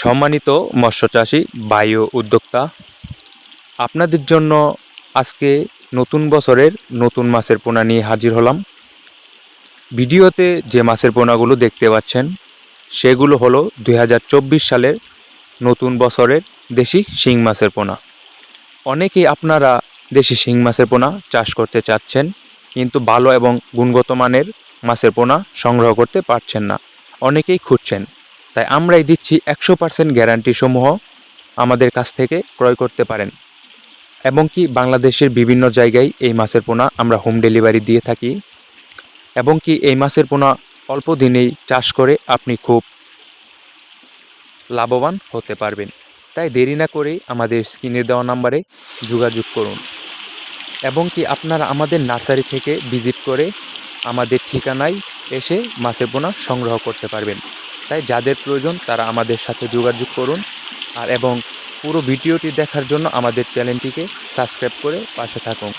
সম্মানিত মৎস্যচাষী ভাই ও উদ্যোক্তা, আপনাদের জন্য আজকে নতুন বছরের নতুন মাছের পোনা নিয়ে হাজির হলাম। ভিডিওতে যে মাছের পোনাগুলো দেখতে পাচ্ছেন সেগুলো হলো 2024 সালের নতুন বছরের দেশি শিং মাছের পোনা। অনেকেই আপনারা দেশি শিং মাছের পোনা চাষ করতে চাচ্ছেন, কিন্তু ভালো এবং গুণগত মানের মাছের পোনা সংগ্রহ করতে পারছেন না, অনেকেই খুঁজছেন। তাই আমরাই দিচ্ছি 100% গ্যারান্টি সমূহ আমাদের কাছ থেকে ক্রয় করতে পারেন, এবং কি বাংলাদেশের বিভিন্ন জায়গায় এই মাছের পোনা আমরা হোম ডেলিভারি দিয়ে থাকি, এবং কি এই মাছের পোনা অল্প দিনেই চাষ করে আপনি খুব লাভবান হতে পারবেন। তাই দেরি না করেই আমাদের স্ক্রিনে দেওয়া নাম্বারে যোগাযোগ করুন, এবং কি আপনারা আমাদের নার্সারি থেকে ভিজিট করে আমাদের ঠিকানায় এসে মাছের পোনা সংগ্রহ করতে পারবেন। তাই যাদের প্রয়োজন তারা আমাদের সাথে যোগাযোগ করুন, এবং পুরো ভিডিওটি দেখার জন্য আমাদের চ্যানেলটিকে সাবস্ক্রাইব করে পাশে থাকুন।